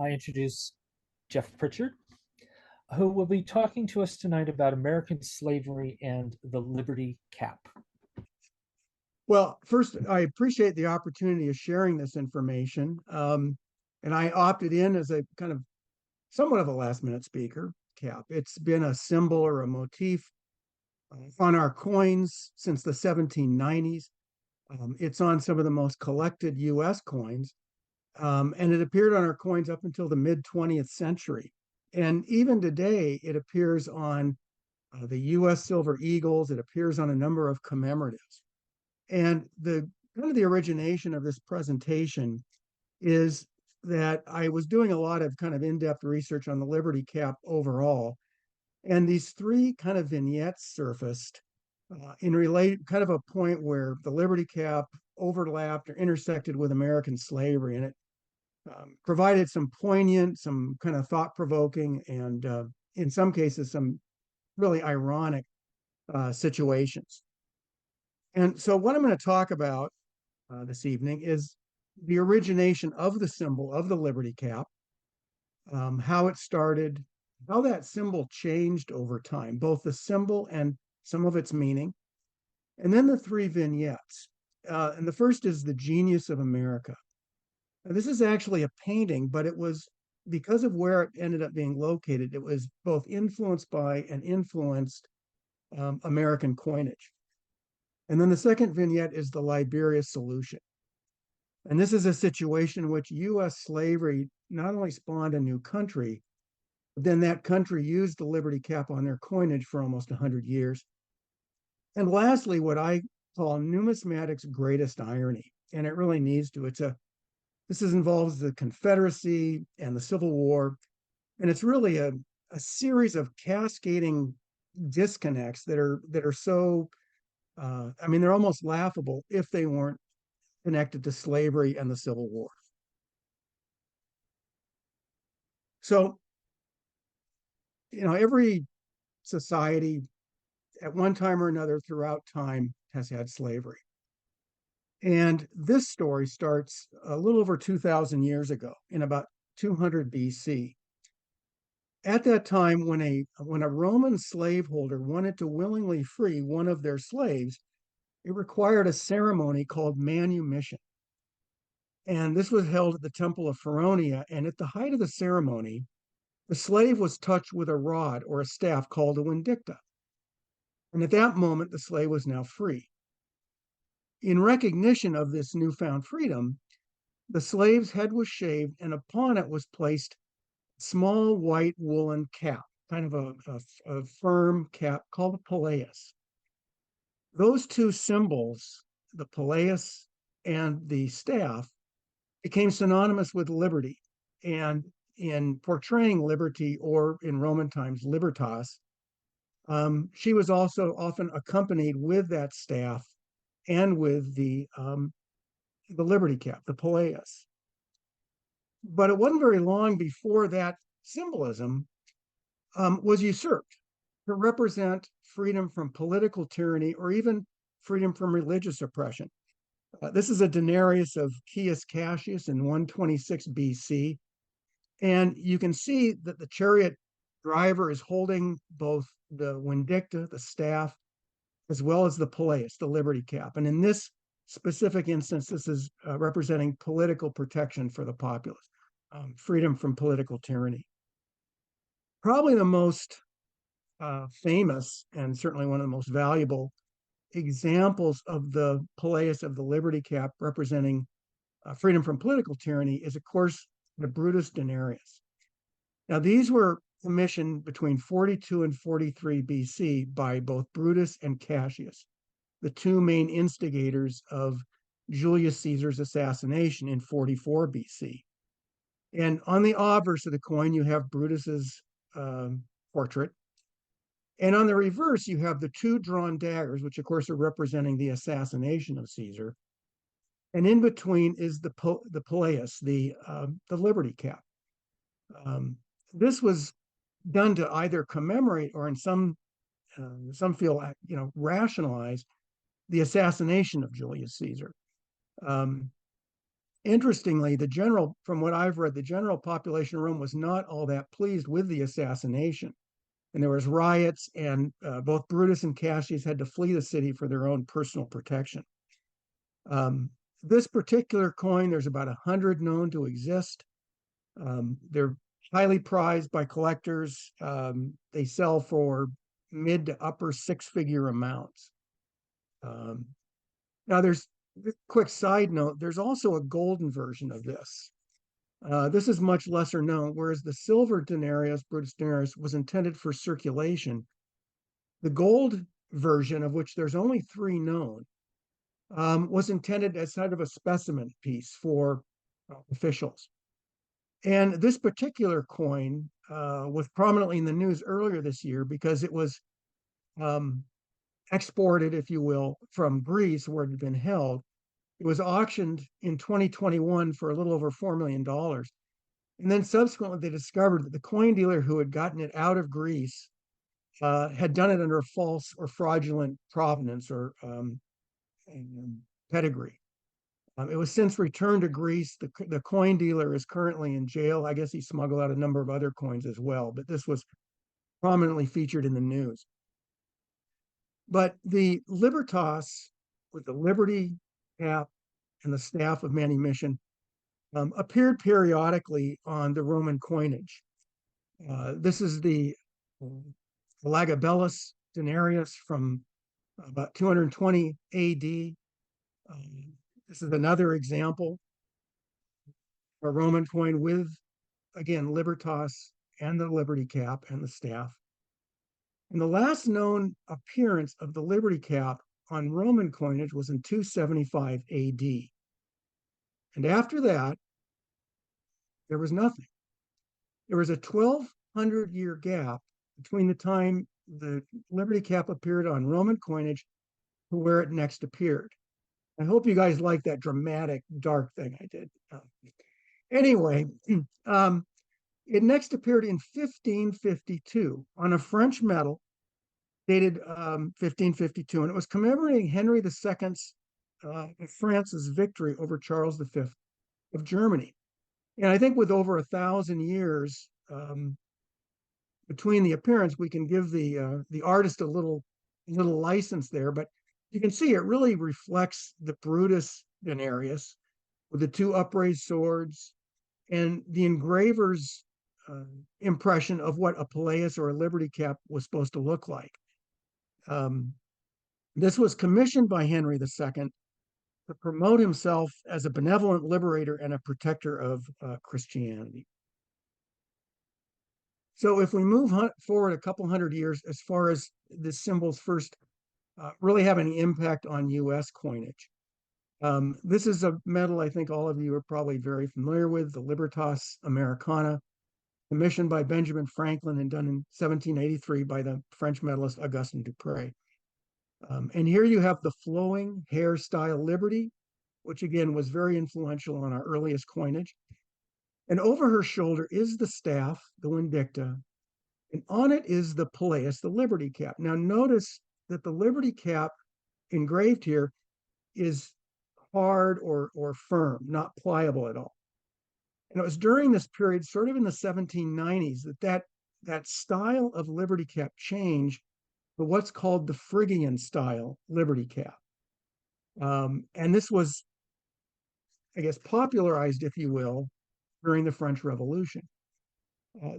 I introduce Jeff Pritchard, who will be talking to us tonight about American slavery and the Liberty Cap. Well, first, I appreciate the opportunity of sharing this information. And I opted in as a kind of somewhat of a last minute speaker, cap. It's been a symbol or a motif on our coins since the 1790s. It's on some of the most collected US coins. And it appeared on our coins up until the mid 20th century. And even today, it appears on the US silver eagles, it appears on a number of commemoratives. And the kind of the origination of this presentation is that I was doing a lot of kind of in-depth research on the Liberty Cap overall, and these three kind of vignettes surfaced in relate kind of a point where the Liberty Cap overlapped or intersected with American slavery, and it provided some poignant, some kind of thought-provoking, and in some cases, some really ironic situations. And so, what I'm going to talk about this evening is the origination of the symbol of the Liberty Cap, how it started, how that symbol changed over time, both the symbol and some of its meaning, and then the three vignettes. And the first is the genius of America. Now, this is actually a painting, but it was because of where it ended up being located, it was both influenced by and influenced American coinage. And then the second vignette is the Liberia solution. And this is a situation in which US slavery not only spawned a new country, but then that country used the Liberty Cap on their coinage for almost 100 years. And lastly, what I call numismatics' greatest irony. And it really needs to. Involves the Confederacy and the Civil War. And it's really a series of cascading disconnects that are so they're almost laughable if they weren't connected to slavery and the Civil War. So, every society at one time or another throughout time has had slavery. And this story starts a little over 2,000 years ago in about 200 BC. At that time, when a Roman slaveholder wanted to willingly free one of their slaves, it required a ceremony called manumission. And this was held at the Temple of Feronia. And at the height of the ceremony, the slave was touched with a rod or a staff called a vindicta. And at that moment, the slave was now free. In recognition of this newfound freedom, the slave's head was shaved, and upon it was placed a small white woolen cap, kind of a firm cap called a peleus. Those two symbols, the peleus and the staff, became synonymous with liberty. And in portraying liberty, or in Roman times, libertas, she was also often accompanied with that staff and with the Liberty Cap, the peleus. But it wasn't very long before that symbolism was usurped to represent freedom from political tyranny or even freedom from religious oppression. This is a denarius of Caius Cassius in 126 BC. And you can see that the chariot driver is holding both the vindicta, the staff, as well as the peleus, the Liberty Cap. And in this specific instance, this is representing political protection for the populace, freedom from political tyranny. Probably the most famous and certainly one of the most valuable examples of the peleus of the Liberty Cap representing freedom from political tyranny is, of course, the Brutus denarius. Now, these were commissioned between 42 and 43 BC by both Brutus and Cassius, the two main instigators of Julius Caesar's assassination in 44 BC. And on the obverse of the coin, you have Brutus's portrait. And on the reverse, you have the two drawn daggers, which of course are representing the assassination of Caesar. And in between is the peleus, the Liberty Cap. This was done to either commemorate or, in some feel, rationalize the assassination of Julius Caesar. Interestingly, the general, from what I've read, the general population of Rome was not all that pleased with the assassination. And there was riots, and both Brutus and Cassius had to flee the city for their own personal protection. Um, this particular coin, there's about 100 known to exist. They're highly prized by collectors. They sell for mid to upper six-figure amounts. Now, there's a quick side note. There's also a golden version of this. This is much lesser known, whereas the silver denarius, Brutus denarius, was intended for circulation. The gold version, of which there's only 3 known, was intended as sort of a specimen piece for officials. And this particular coin was prominently in the news earlier this year because it was exported, if you will, from Greece, where it had been held. It was auctioned in 2021 for a little over $4 million. And then subsequently, they discovered that the coin dealer who had gotten it out of Greece had done it under a false or fraudulent provenance or pedigree. It was since returned to Greece. The coin dealer is currently in jail. I guess he smuggled out a number of other coins as well, but this was prominently featured in the news. But the Libertas, with the Liberty Cap and the staff of manumission, appeared periodically on the Roman coinage. This is the Lagabellus denarius from about 220 AD. This is another example, a Roman coin with, again, Libertas and the Liberty Cap and the staff. And the last known appearance of the Liberty Cap on Roman coinage was in 275 AD. And after that, there was nothing. There was a 1,200-year gap between the time the Liberty Cap appeared on Roman coinage to where it next appeared. I hope you guys like that dramatic, dark thing I did. Anyway, it next appeared in 1552 on a French medal dated 1552, and it was commemorating Henry II's France's victory over Charles V of Germany. And I think with over 1,000 years between the appearance, we can give the artist a little license there. But you can see it really reflects the Brutus denarius with the 2 upraised swords and the engraver's impression of what a Palais or a Liberty Cap was supposed to look like. This was commissioned by Henry II to promote himself as a benevolent liberator and a protector of Christianity. So if we move forward a couple hundred years, as far as the symbols first really have any impact on U.S. coinage. This is a medal I think all of you are probably very familiar with, the Libertas Americana, commissioned by Benjamin Franklin and done in 1783 by the French medalist Augustin Dupre. And here you have the flowing hairstyle Liberty, which again was very influential on our earliest coinage. And over her shoulder is the staff, the Vindicta, and on it is the Palais, the Liberty Cap. Now notice that the Liberty Cap engraved here is hard or firm, not pliable at all. And it was during this period, sort of in the 1790s, that style of Liberty Cap changed to what's called the Phrygian style Liberty Cap. And this was, I guess, popularized, if you will, during the French Revolution.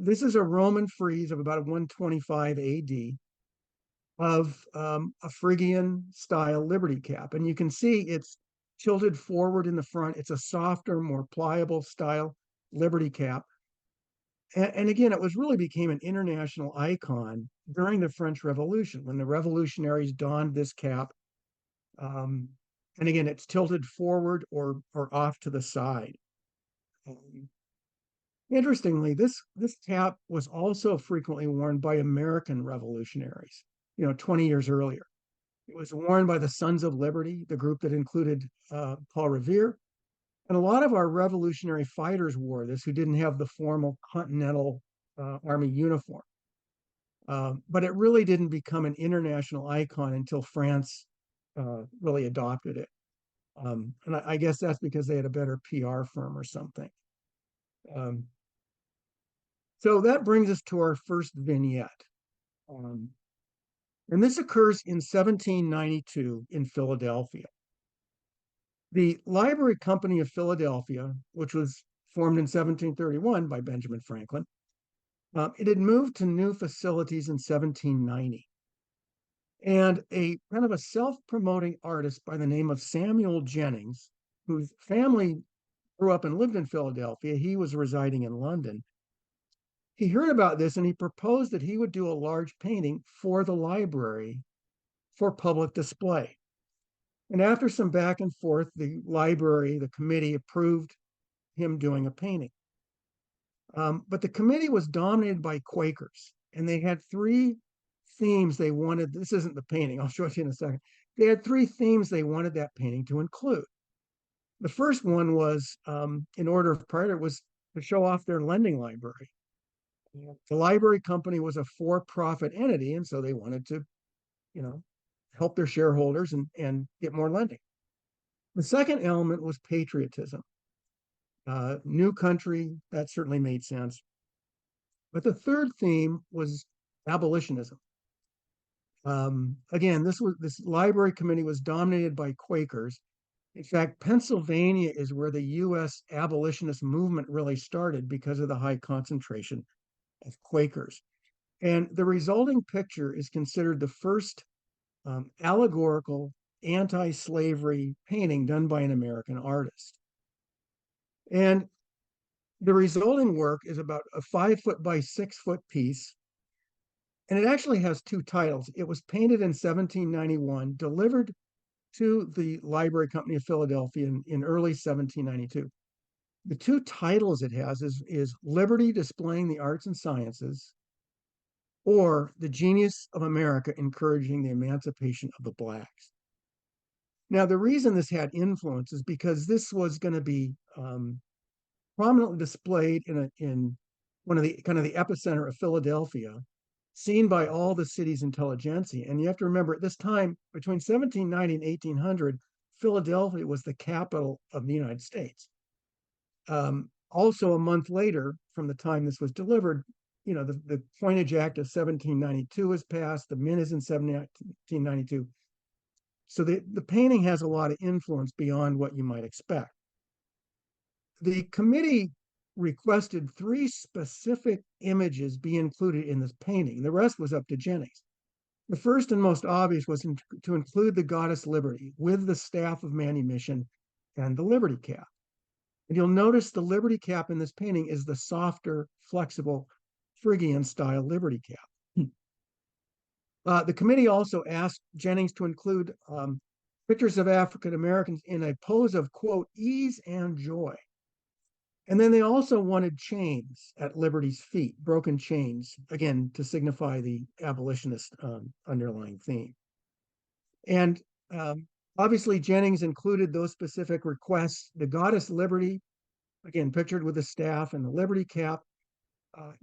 This is a Roman frieze of about 125 AD of a Phrygian style Liberty Cap. And you can see it's tilted forward in the front. It's a softer, more pliable style Liberty Cap. And again, it really became an international icon during the French Revolution when the revolutionaries donned this cap. And again, it's tilted forward or off to the side. Interestingly, this cap was also frequently worn by American revolutionaries, 20 years earlier. It was worn by the Sons of Liberty, the group that included Paul Revere. And a lot of our revolutionary fighters wore this who didn't have the formal Continental Army uniform. But it really didn't become an international icon until France really adopted it. And I guess that's because they had a better PR firm or something. Um, so that brings us to our first vignette. Um, and this occurs in 1792 in Philadelphia. The Library Company of Philadelphia, which was formed in 1731 by Benjamin Franklin, it had moved to new facilities in 1790. And a kind of a self-promoting artist by the name of Samuel Jennings, whose family grew up and lived in Philadelphia, he was residing in London. He heard about this and he proposed that he would do a large painting for the library for public display. And after some back and forth, the library, the committee approved him doing a painting. But the committee was dominated by Quakers, and they had three themes they wanted. This isn't the painting, I'll show it to you in a second. They had three themes they wanted that painting to include. The first one was, in order of priority, was to show off their lending library. The library company was a for-profit entity, and so they wanted to, help their shareholders and get more lending. The second element was patriotism. New country, that certainly made sense. But the third theme was abolitionism. Again, this library committee was dominated by Quakers. In fact, Pennsylvania is where the U.S. abolitionist movement really started because of the high concentration of Quakers. And the resulting picture is considered the first allegorical anti-slavery painting done by an American artist. And the resulting work is about a 5 foot by 6 foot piece. And it actually has two titles. It was painted in 1791, delivered to the Library Company of Philadelphia in early 1792. The two titles it has is Liberty Displaying the Arts and Sciences, or The Genius of America Encouraging the Emancipation of the Blacks. Now, the reason this had influence is because this was going to be prominently displayed in one of the kind of the epicenter of Philadelphia, seen by all the city's intelligentsia. And you have to remember, at this time, between 1790 and 1800, Philadelphia was the capital of the United States. Also, a month later, from the time this was delivered, the Coinage Act of 1792 was passed. The mint is in 1792. So the painting has a lot of influence beyond what you might expect. The committee requested three specific images be included in this painting. The rest was up to Jennings. The first and most obvious was to include the goddess Liberty with the staff of manumission and the Liberty Cap. And you'll notice the Liberty Cap in this painting is the softer, flexible Phrygian style Liberty Cap. The committee also asked Jennings to include pictures of African Americans in a pose of, quote, ease and joy. And then they also wanted chains at Liberty's feet, broken chains, again, to signify the abolitionist underlying theme. And obviously, Jennings included those specific requests. The goddess Liberty, again, pictured with the staff and the Liberty Cap.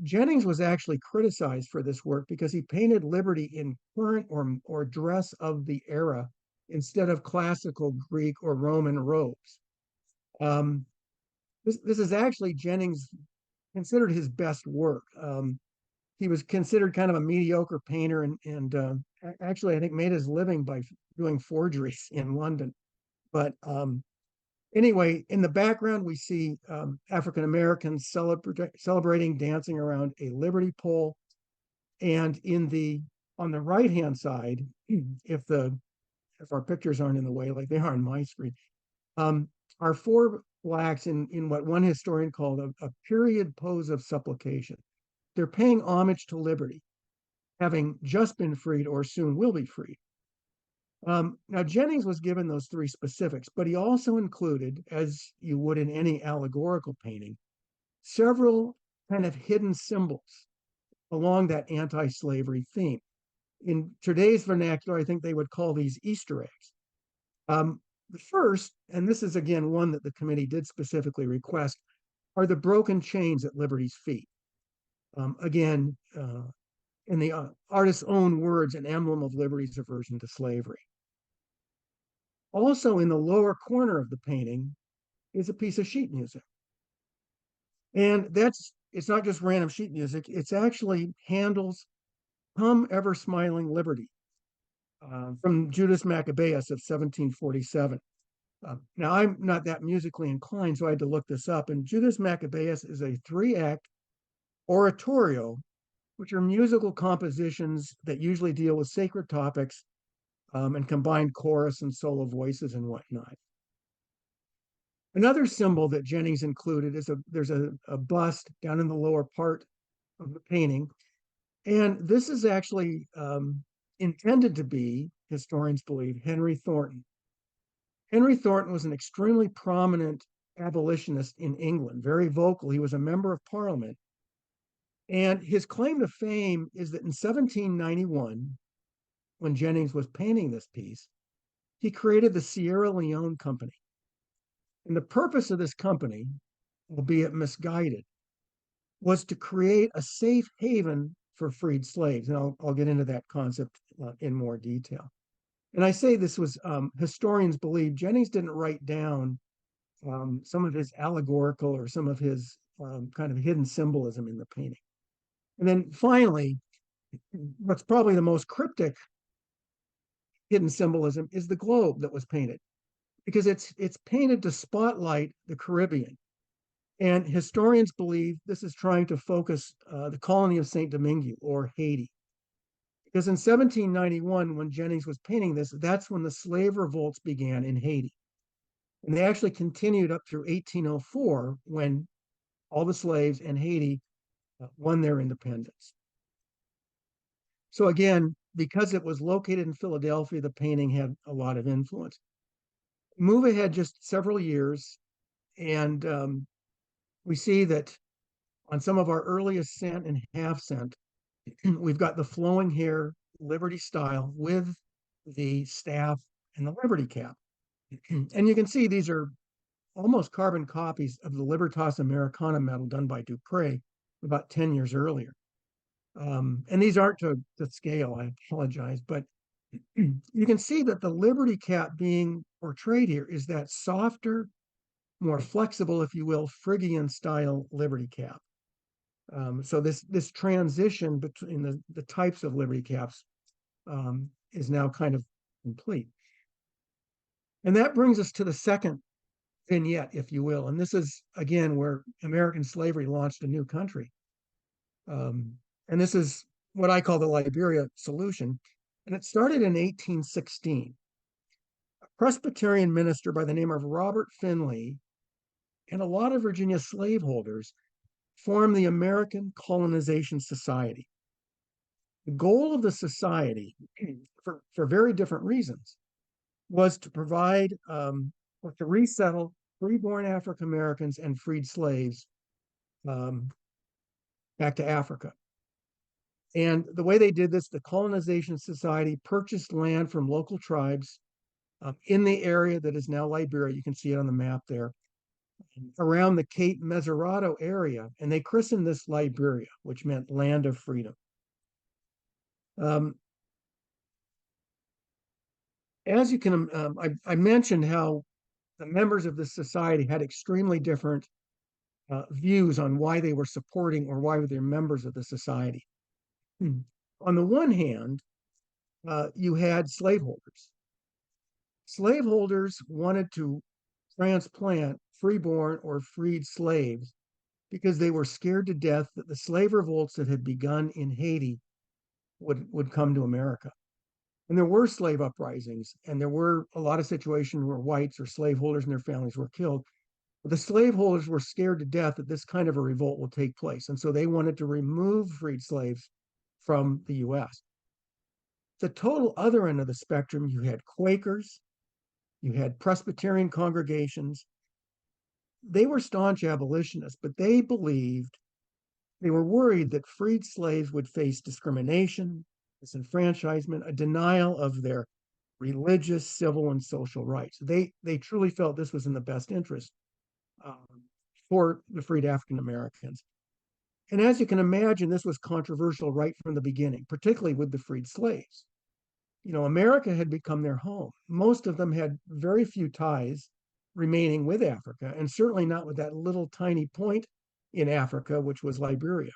Jennings was actually criticized for this work because he painted Liberty in current or dress of the era instead of classical Greek or Roman robes. This is actually Jennings considered his best work. He was considered kind of a mediocre painter and actually, I think, made his living by doing forgeries in London. But anyway, in the background, we see African Americans celebrating, dancing around a liberty pole. And on the right-hand side, if our pictures aren't in the way like they are on my screen, are four Blacks in what one historian called a period pose of supplication. They're paying homage to liberty, having just been freed or soon will be freed. Now, Jennings was given those three specifics, but he also included, as you would in any allegorical painting, several kind of hidden symbols along that anti-slavery theme. In today's vernacular, I think they would call these Easter eggs. The first, and this is again one that the committee did specifically request, are the broken chains at Liberty's feet. Again, in the artist's own words, an emblem of liberty's aversion to slavery. Also in the lower corner of the painting is a piece of sheet music. And it's not just random sheet music, it's actually Handel's Come Ever Smiling Liberty from Judas Maccabeus of 1747. Now, I'm not that musically inclined, so I had to look this up. And Judas Maccabeus is a 3-act oratorio, which are musical compositions that usually deal with sacred topics and combine chorus and solo voices and whatnot. Another symbol that Jennings included is there's a bust down in the lower part of the painting. And this is actually intended to be, historians believe, Henry Thornton. Henry Thornton was an extremely prominent abolitionist in England, very vocal. He was a member of parliament. And his claim to fame is that in 1791, when Jennings was painting this piece, he created the Sierra Leone Company. And the purpose of this company, albeit misguided, was to create a safe haven for freed slaves. And I'll get into that concept in more detail. And I say this was, historians believe Jennings didn't write down some of his allegorical or some of his kind of hidden symbolism in the painting. And then finally, what's probably the most cryptic hidden symbolism is the globe that was painted, because it's painted to spotlight the Caribbean. And historians believe this is trying to focus the colony of St. Domingue or Haiti. Because in 1791, when Jennings was painting this, that's when the slave revolts began in Haiti. And they actually continued up through 1804 when all the slaves in Haiti won their independence. So again, because it was located in Philadelphia, the painting had a lot of influence. Move ahead just several years, and we see that on some of our earliest cent and half cent, we've got the flowing hair Liberty style with the staff and the Liberty cap. And you can see these are almost carbon copies of the Libertas Americana medal done by Dupre about 10 years earlier. And these aren't to scale, I apologize, but you can see that the Liberty cap being portrayed here is that softer, more flexible, if you will, Phrygian style Liberty cap. So this transition between the types of Liberty caps is now kind of complete. And that brings us to the second vignette, if you will. And this is, again, where American slavery launched a new country. And this is what I call the Liberia solution. And it started in 1816. A Presbyterian minister by the name of Robert Finley and a lot of Virginia slaveholders formed the American Colonization Society. The goal of the society, for very different reasons, was to provide or to resettle freeborn African Americans and freed slaves back to Africa. And the way they did this, the Colonization Society purchased land from local tribes in the area that is now Liberia. You can see it on the map there, around the Cape Mesurado area. And they christened this Liberia, which meant land of freedom. As you can, I mentioned how the members of this society had extremely different views on why they were supporting or why they were members of the society. On the one hand, you had slaveholders. Slaveholders wanted to transplant freeborn or freed slaves because they were scared to death that the slave revolts that had begun in Haiti would come to America. And there were slave uprisings, and there were a lot of situations where whites or slaveholders and their families were killed. But the slaveholders were scared to death that this kind of a revolt would take place. And so they wanted to remove freed slaves from the US. The total other end of the spectrum, you had Quakers, you had Presbyterian congregations. They were staunch abolitionists, but they believed, they were worried that freed slaves would face discrimination, disenfranchisement, a denial of their religious, civil, and social rights. They truly felt this was in the best interest for the freed African Americans. And as you can imagine, this was controversial right from the beginning, particularly with the freed slaves. America had become their home. Most of them had very few ties remaining with Africa, and certainly not with that little tiny point in Africa, which was Liberia.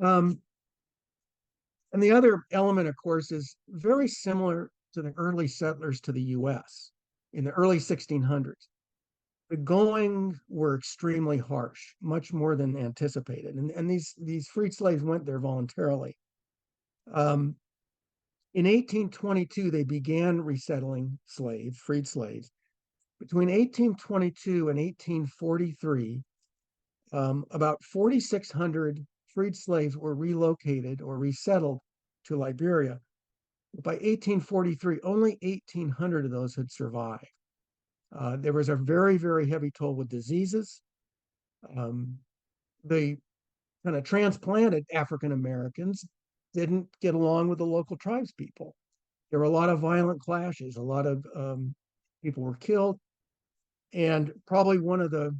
Um, and the other element, of course, is very similar to the early settlers to the US in the early 1600s. The going were extremely harsh, much more than anticipated. And these freed slaves went there voluntarily. Um, in 1822, they began resettling slaves, freed slaves. Between 1822 and 1843, about 4,600 freed slaves were relocated or resettled to Liberia. By 1843, only 1,800 of those had survived. There was a very, very heavy toll with diseases. The kind of transplanted African Americans didn't get along with the local tribes people. There were a lot of violent clashes, a lot of people were killed. And probably one of the,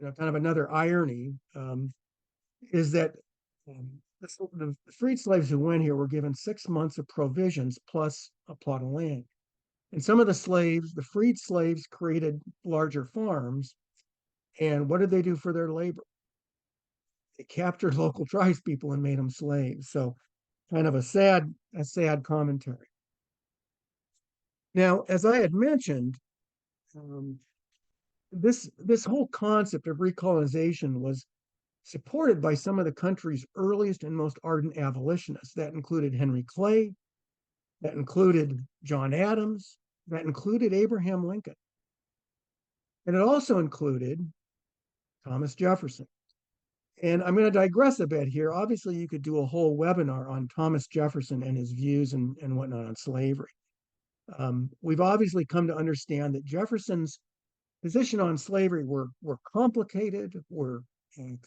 kind of another irony is that the freed slaves who went here were given 6 months of provisions plus a plot of land. And some of the freed slaves created larger farms. And what did they do for their labor? They captured local tribes people and made them slaves. So kind of a sad commentary. Now, as I had mentioned, this whole concept of recolonization was supported by some of the country's earliest and most ardent abolitionists. That included Henry Clay, that included John Adams, that included Abraham Lincoln. And it also included Thomas Jefferson. And I'm going to digress a bit here. Obviously, you could do a whole webinar on Thomas Jefferson and his views and whatnot on slavery. We've obviously come to understand that Jefferson's position on slavery were complicated, were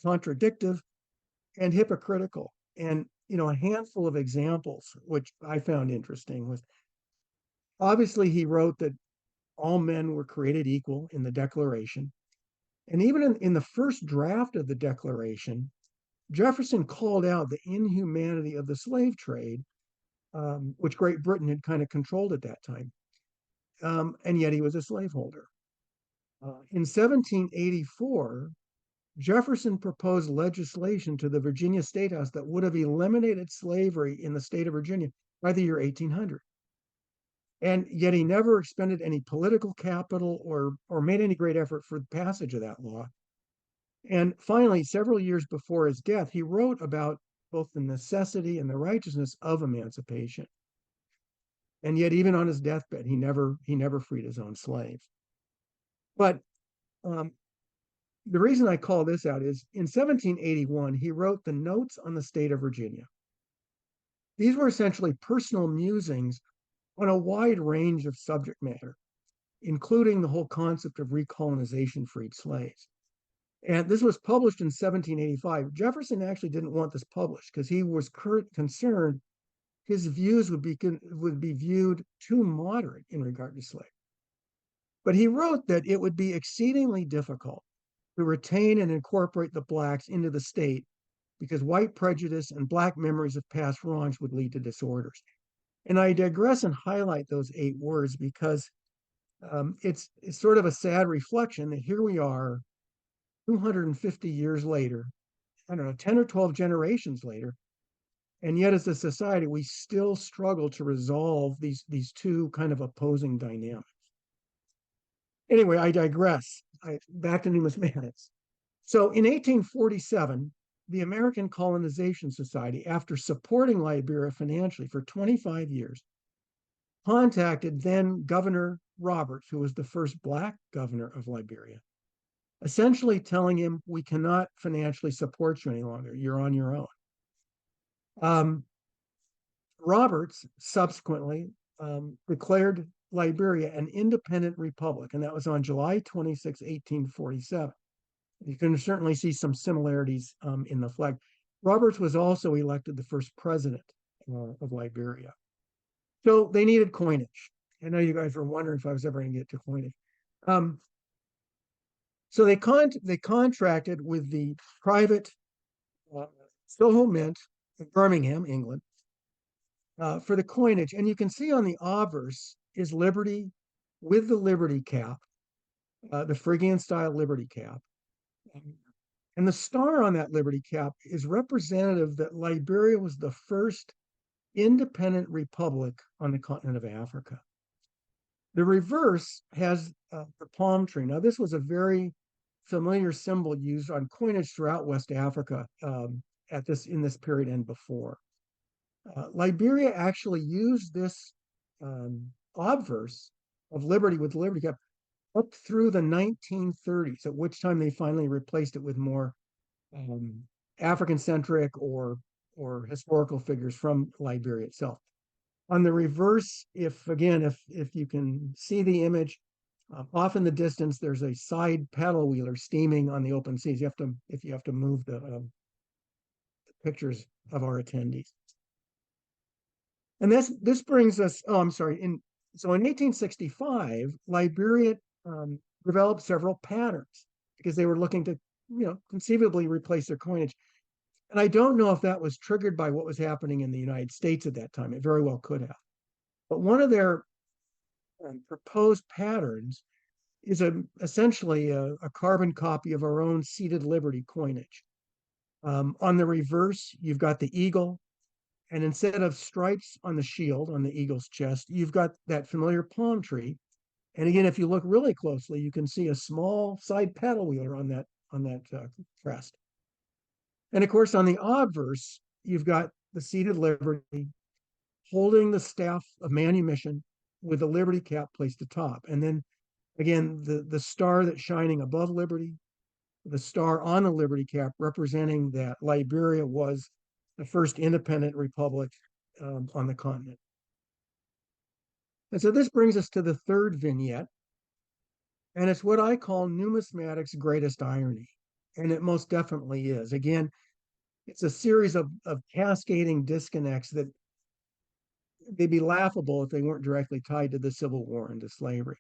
contradictory, and hypocritical. And a handful of examples, which I found interesting, was obviously he wrote that all men were created equal in the Declaration. And even in the first draft of the Declaration, Jefferson called out the inhumanity of the slave trade, which Great Britain had kind of controlled at that time. And yet he was a slaveholder. In 1784, Jefferson proposed legislation to the Virginia State House that would have eliminated slavery in the state of Virginia by the year 1800. And yet he never expended any political capital or made any great effort for the passage of that law. And finally, several years before his death, he wrote about both the necessity and the righteousness of emancipation. And yet, even on his deathbed, he never freed his own slaves. But the reason I call this out is in 1781, he wrote the Notes on the State of Virginia. These were essentially personal musings on a wide range of subject matter, including the whole concept of recolonization freed slaves. And this was published in 1785. Jefferson actually didn't want this published because he was concerned his views would be viewed too moderate in regard to slavery. But he wrote that it would be exceedingly difficult to retain and incorporate the blacks into the state because white prejudice and black memories of past wrongs would lead to disorders. And I digress and highlight those 8 words because it's sort of a sad reflection that here we are 250 years later, I don't know, 10 or 12 generations later, and yet as a society, we still struggle to resolve these two kind of opposing dynamics. Anyway, I digress. Back to numismatics. So in 1847, the American Colonization Society, after supporting Liberia financially for 25 years, contacted then Governor Roberts, who was the first Black governor of Liberia, essentially telling him, we cannot financially support you any longer. You're on your own. Roberts subsequently declared Liberia an independent republic, and that was on July 26, 1847. You can certainly see some similarities in the flag. Roberts was also elected the first president of Liberia. So they needed coinage. I know you guys were wondering if I was ever going to get to coinage. So they contracted with the private Soho Mint in Birmingham, England, for the coinage. And you can see on the obverse is Liberty with the Liberty Cap, the Phrygian style Liberty Cap. And the star on that Liberty Cap is representative that Liberia was the first independent republic on the continent of Africa. The reverse has the palm tree. Now, this was a very familiar symbol used on coinage throughout West Africa in this period and before. Liberia actually used this obverse of Liberty with the Liberty Cap up through the 1930s, at which time they finally replaced it with more African-centric or historical figures from Liberia itself. On the reverse, if you can see the image, off in the distance, there's a side paddle wheeler steaming on the open seas. If you have to move the pictures of our attendees. And this brings us, oh, I'm sorry. So in 1865, Liberia developed several patterns because they were looking to, conceivably replace their coinage. And I don't know if that was triggered by what was happening in the United States at that time. It very well could have. But one of their proposed patterns is essentially a carbon copy of our own seated liberty coinage. On the reverse, you've got the eagle. And instead of stripes on the shield, on the eagle's chest, you've got that familiar palm tree. And again, if you look really closely, you can see a small side paddle wheeler on that crest. And of course, on the obverse, you've got the seated liberty holding the staff of manumission with the liberty cap placed atop. And then again, the star that's shining above liberty, the star on the liberty cap representing that Liberia was the first independent republic on the continent. And so this brings us to the third vignette, and it's what I call numismatics' greatest irony. And it most definitely is. Again, it's a series of cascading disconnects that they'd be laughable if they weren't directly tied to the Civil War and to slavery.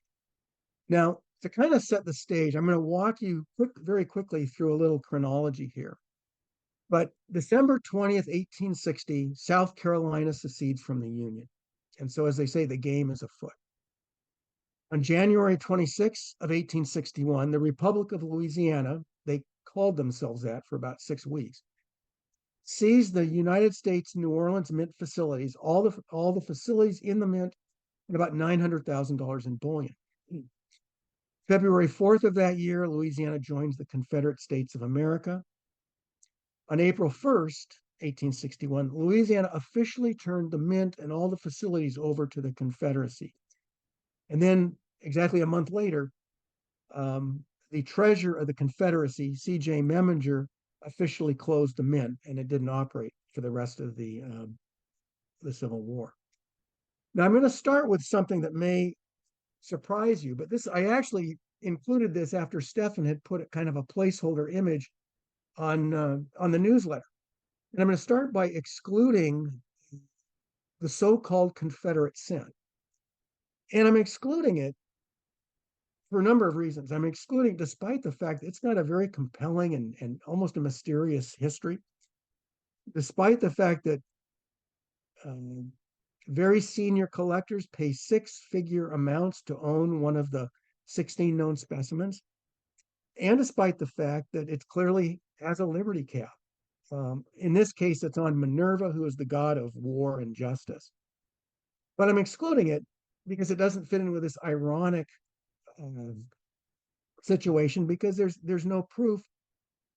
Now, to kind of set the stage, I'm going to walk you very quickly through a little chronology here. But December 20th, 1860, South Carolina secedes from the Union. And so, as they say, the game is afoot. On January 26th of 1861, the Republic of Louisiana, they called themselves that for about 6 weeks, seized the United States New Orleans Mint facilities, all the facilities in the mint, and about $900,000 in bullion. February 4th of that year, Louisiana joins the Confederate States of America. On April 1st, 1861, Louisiana officially turned the mint and all the facilities over to the Confederacy. And then, exactly a month later, the treasurer of the Confederacy, C.J. Memminger, officially closed the mint, and it didn't operate for the rest of the Civil War. Now, I'm going to start with something that may surprise you, but I actually included this after Stefan had put kind of a placeholder image on the newsletter. And I'm going to start by excluding the so-called Confederate cent. And I'm excluding it for a number of reasons. I'm excluding despite the fact that it's got a very compelling and almost a mysterious history, despite the fact that very senior collectors pay six-figure amounts to own one of the 16 known specimens, and despite the fact that it clearly has a liberty cap. In this case, it's on Minerva, who is the god of war and justice. But I'm excluding it because it doesn't fit in with this ironic situation, because there's no proof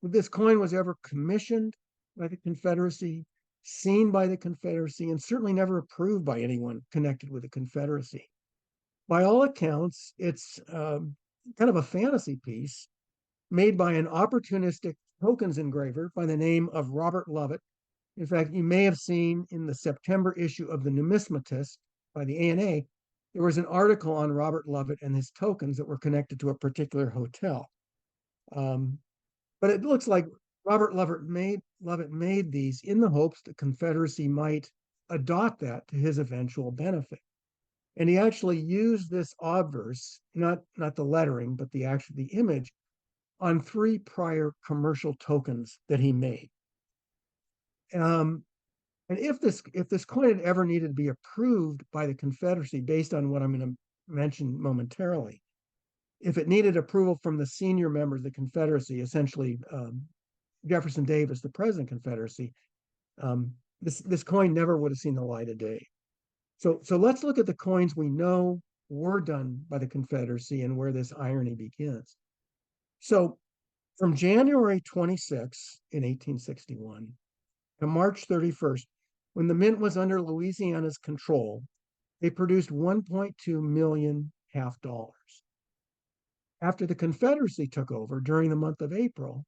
that this coin was ever commissioned by the Confederacy, seen by the Confederacy, and certainly never approved by anyone connected with the Confederacy. By all accounts, it's kind of a fantasy piece made by an opportunistic tokens engraver by the name of Robert Lovett. In fact, you may have seen in the September issue of the Numismatics by the A.N.A., there was an article on Robert Lovett and his tokens that were connected to a particular hotel. But it looks like Robert Lovett made these in the hopes the Confederacy might adopt that to his eventual benefit. And he actually used this obverse, not the lettering, but the image, on 3 prior commercial tokens that he made. And if this coin had ever needed to be approved by the Confederacy, based on what I'm going to mention momentarily, if it needed approval from the senior members of the Confederacy, essentially Jefferson Davis, the president of the Confederacy, this coin never would have seen the light of day. So let's look at the coins we know were done by the Confederacy and where this irony begins. So from January 26 in 1861 to March 31st, when the mint was under Louisiana's control, they produced 1.2 million half dollars. After the Confederacy took over during the month of April,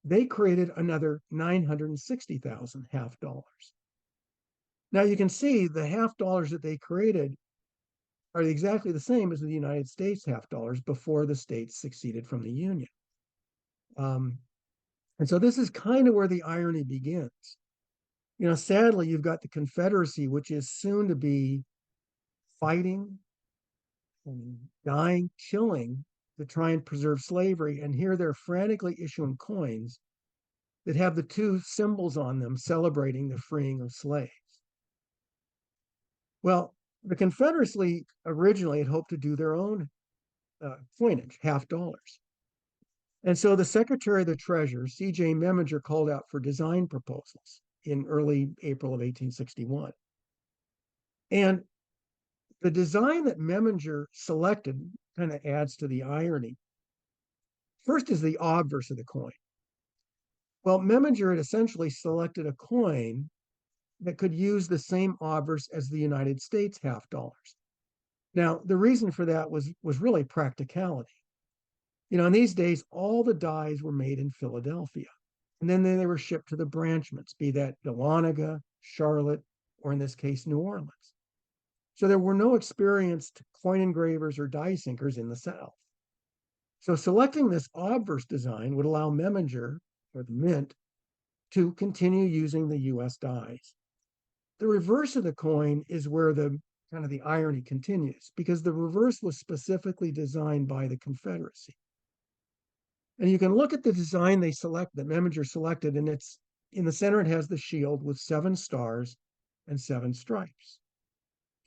they created another 960,000 half dollars. Now you can see the half dollars that they created are exactly the same as the United States half dollars before the states seceded from the Union. And so this is kind of where the irony begins. Sadly, you've got the Confederacy, which is soon to be fighting, dying, killing to try and preserve slavery. And here they're frantically issuing coins that have the two symbols on them celebrating the freeing of slaves. Well, the Confederacy originally had hoped to do their own coinage, half dollars. And so the Secretary of the Treasury, C.J. Memminger, called out for design proposals in early April of 1861. And the design that Memminger selected kind of adds to the irony. First is the obverse of the coin. Well, Memminger had essentially selected a coin that could use the same obverse as the United States half dollars. Now, the reason for that was really practicality. In these days, all the dies were made in Philadelphia, and then they were shipped to the branch mints, be that Dahlonega, Charlotte, or in this case, New Orleans. So there were no experienced coin engravers or die sinkers in the South. So selecting this obverse design would allow Memminger, or the mint, to continue using the U.S. dies. The reverse of the coin is where the kind of the irony continues, because the reverse was specifically designed by the Confederacy. And you can look at the design that Memminger selected, and it's in the center, it has the shield with 7 stars and 7 stripes.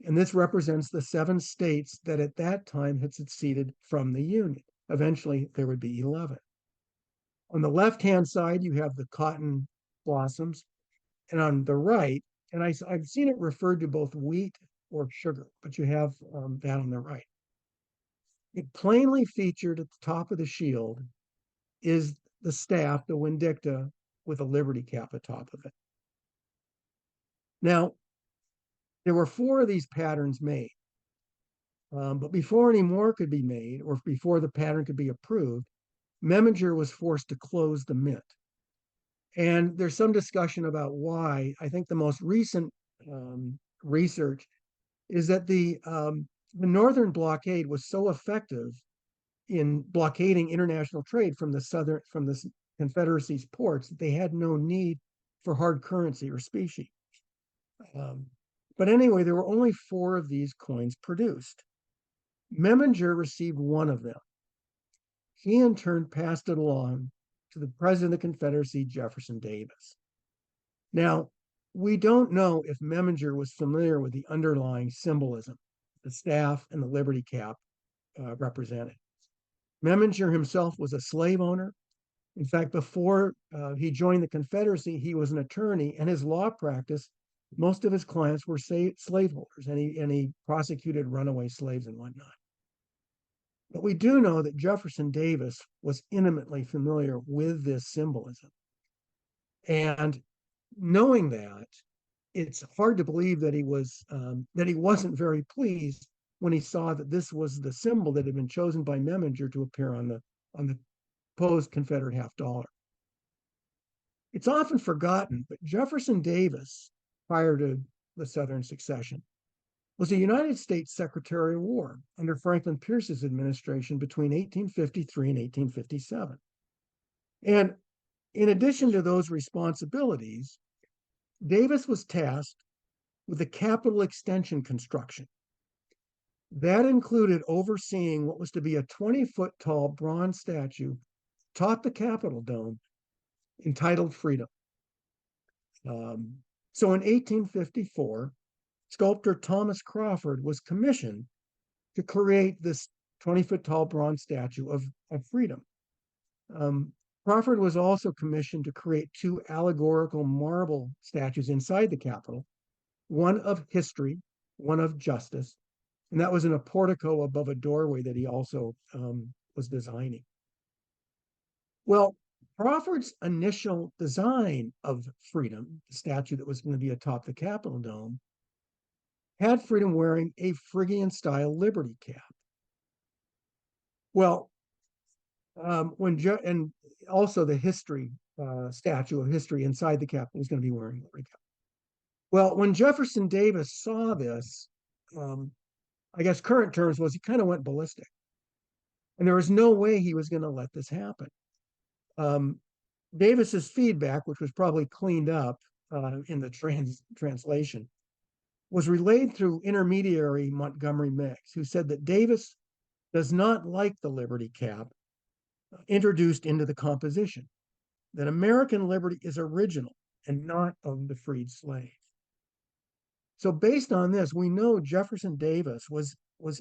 And this represents the 7 states that at that time had seceded from the Union. Eventually, there would be 11. On the left-hand side, you have the cotton blossoms. And on the right, and I've seen it referred to both wheat or sugar, but you have that on the right. It plainly featured at the top of the shield is the staff, the Vindicta, with a liberty cap atop of it. Now, there were 4 of these patterns made. But before any more could be made, or before the pattern could be approved, Memminger was forced to close the mint. And there's some discussion about why. I think the most recent research is that the Northern blockade was so effective in blockading international trade from the Confederacy's ports that they had no need for hard currency or specie. But anyway, there were only 4 of these coins produced. Memminger received 1 of them. He in turn passed it along to the president of the Confederacy, Jefferson Davis. Now, we don't know if Memminger was familiar with the underlying symbolism the staff and the liberty cap represented. Memminger himself was a slave owner. In fact, before he joined the Confederacy, he was an attorney, and his law practice, most of his clients were slaveholders, and he prosecuted runaway slaves and whatnot. But we do know that Jefferson Davis was intimately familiar with this symbolism. And knowing that, it's hard to believe that he wasn't very pleased when he saw that this was the symbol that had been chosen by Memminger to appear on the proposed Confederate half dollar. It's often forgotten, but Jefferson Davis, prior to the Southern secession, was a United States Secretary of War under Franklin Pierce's administration between 1853 and 1857. And in addition to those responsibilities, Davis was tasked with the Capitol extension construction. That included overseeing what was to be a 20-foot tall bronze statue atop the Capitol dome entitled Freedom. So in 1854, sculptor Thomas Crawford was commissioned to create this 20-foot tall bronze statue of freedom. Crawford was also commissioned to create two allegorical marble statues inside the Capitol, one of history, one of justice, and that was in a portico above a doorway that he also was designing. Well, Crawford's initial design of freedom, the statue that was going to be atop the Capitol dome, had freedom wearing a Phrygian style liberty cap. Well, and also the history statue of history inside the Capitol was going to be wearing a liberty cap. Well, when Jefferson Davis saw this, I guess current terms was he kind of went ballistic. And there was no way he was going to let this happen. Davis's feedback, which was probably cleaned up in the translation, was relayed through intermediary Montgomery Meigs, who said that Davis does not like the liberty cap introduced into the composition, that American liberty is original and not of the freed slave. So based on this, we know Jefferson Davis was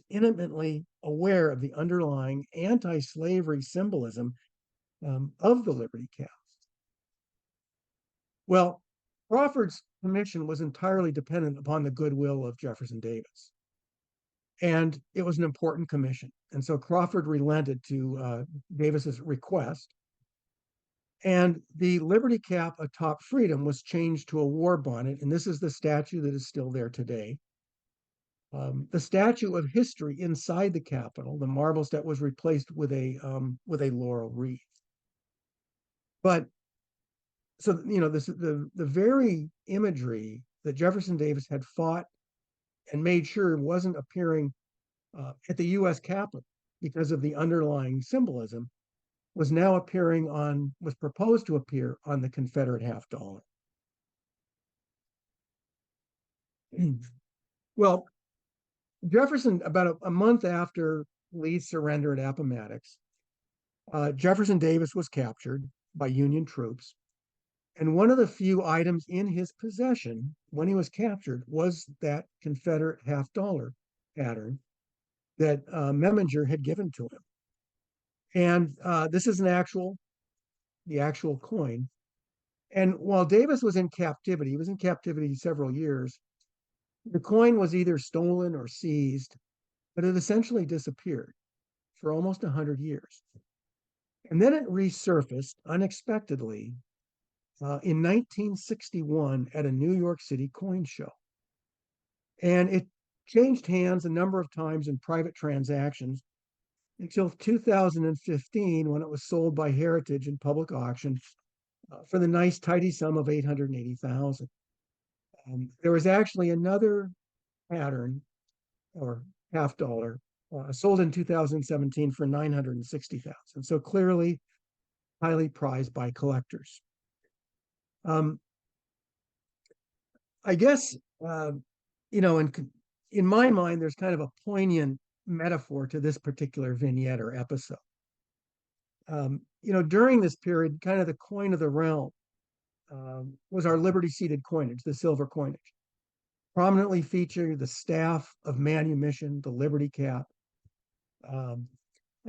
intimately aware of the underlying anti-slavery symbolism of the liberty cap. Well, Crawford's commission was entirely dependent upon the goodwill of Jefferson Davis. And it was an important commission. And so Crawford relented to Davis's request. And the liberty cap atop freedom was changed to a war bonnet. And this is the statue that is still there today. The statue of history inside the Capitol, the marble statue, was replaced with a laurel wreath. But so, you know, the very imagery that Jefferson Davis had fought and made sure wasn't appearing at the U.S. Capitol because of the underlying symbolism was now was proposed to appear on the Confederate $50. Well, Jefferson, about a month after Lee's surrender at Appomattox, Jefferson Davis was captured by Union troops. And one of the few items in his possession when he was captured was that Confederate $50 pattern that Meminger had given to him. And this is the actual coin. And while Davis was in captivity, he was in captivity several years, the coin was either stolen or seized, but it essentially disappeared for almost 100 years. And then it resurfaced unexpectedly in 1961 at a New York City coin show. And it changed hands a number of times in private transactions until 2015 when it was sold by Heritage in public auction for the nice tidy sum of $880,000. There was actually another pattern or $50 sold in 2017 for $960,000. So clearly highly prized by collectors. I guess, you know, in my mind, there's kind of a poignant metaphor to this particular vignette or episode. You know, during this period, kind of the coin of the realm was our liberty-seated coinage, the silver coinage. Prominently featured the staff of manumission, the liberty cap. And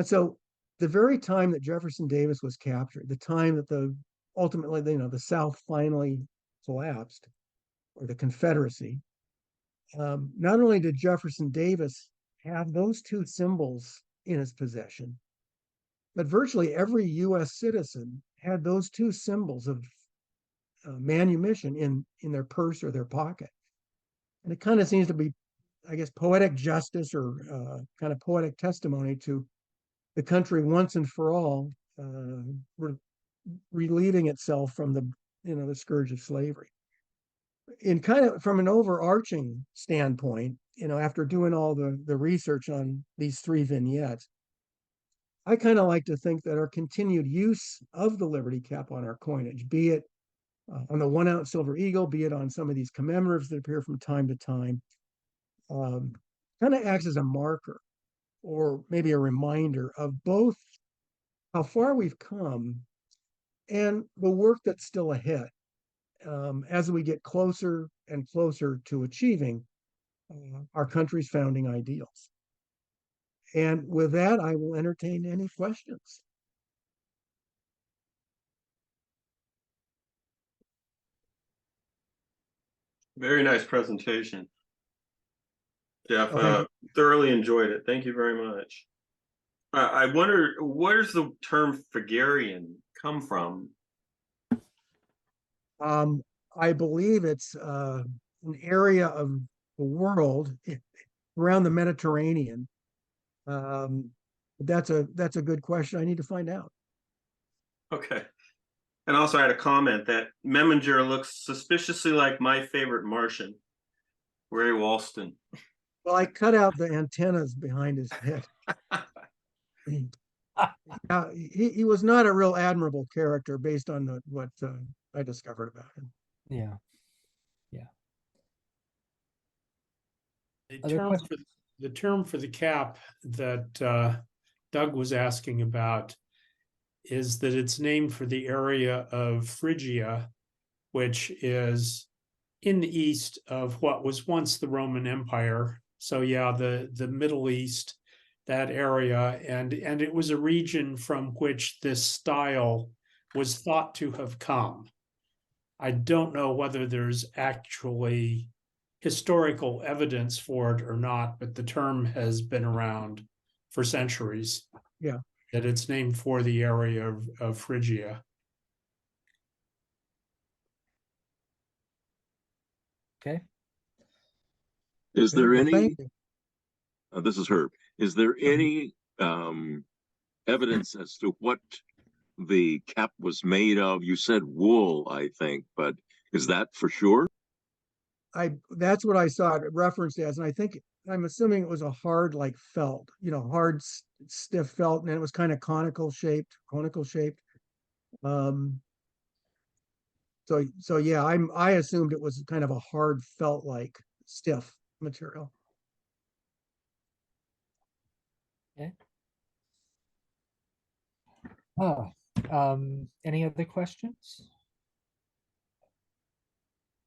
so the very time that Jefferson Davis was captured, the time that ultimately, you know, the South finally collapsed, or the Confederacy, not only did Jefferson Davis have those two symbols in his possession, but virtually every U.S. citizen had those two symbols of manumission in their purse or their pocket. And it kind of seems to be, I guess, poetic justice or kind of poetic testimony to the country once and for all relieving itself from the scourge of slavery. In kind of from an overarching standpoint, you know, after doing all the research on these three vignettes, I kind of like to think that our continued use of the liberty cap on our coinage, be it on the 1 ounce silver eagle, be it on some of these commemoratives that appear from time to time, kind of acts as a marker or maybe a reminder of both how far we've come and the work that's still ahead as we get closer and closer to achieving our country's founding ideals. And with that, I will entertain any questions. Very nice presentation, Jeff. Oh, Thoroughly enjoyed it. Thank you very much. I wonder, where does the term Phrygian come from? I believe it's an area of the world around the Mediterranean. That's a good question. I need to find out. Okay. And also I had a comment that Meminger looks suspiciously like my favorite Martian, Ray Walston. Well, I cut out the antennas behind his head. He was not a real admirable character based on what I discovered about him. Yeah. The term for the cap that Doug was asking about is that it's named for the area of Phrygia, which is in the east of what was once the Roman Empire. So yeah, the Middle East, that area, and it was a region from which this style was thought to have come. I don't know whether there's actually historical evidence for it or not, but the term has been around for centuries. Yeah. That it's named for the area of Phrygia. Okay. Is there Well, any, thank you. this is Herb, is there any evidence as to what the cap was made of? You said wool, I think, but is that for sure? That's what I saw it referenced as, and I'm assuming it was a hard like felt, hard stiff felt, and it was kind of conical shaped. So yeah, I assumed it was kind of a hard felt like stiff material. Okay. Any other questions?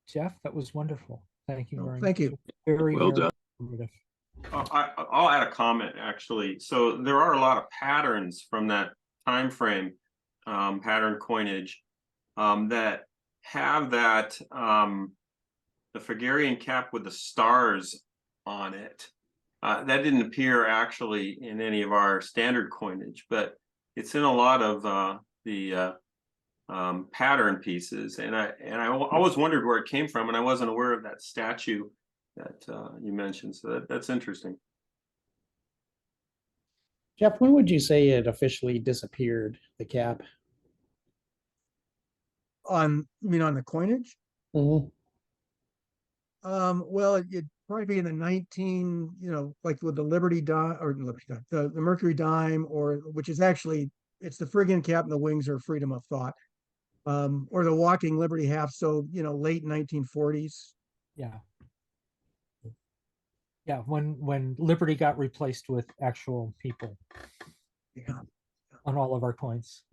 Jeff, that was wonderful. Thank you very much. Thank you. Very, Well very done. informative. I'll add a comment actually. So there are a lot of patterns from that time frame, pattern coinage, that have that the Phrygian cap with the stars on it. That didn't appear actually in any of our standard coinage, but it's in a lot of the pattern pieces, and I always wondered where it came from, and I wasn't aware of that statue that you mentioned. So that's interesting. Jeff, when would you say it officially disappeared, the cap? You mean on the coinage? Mm-hmm. Well, it'd probably be in the like with the Liberty dime or the Mercury dime, or which is actually it's the Phrygian cap and the wings are freedom of thought, or the Walking Liberty half. So late 1940s. Yeah. Yeah, when Liberty got replaced with actual people Yeah. on all of our coins.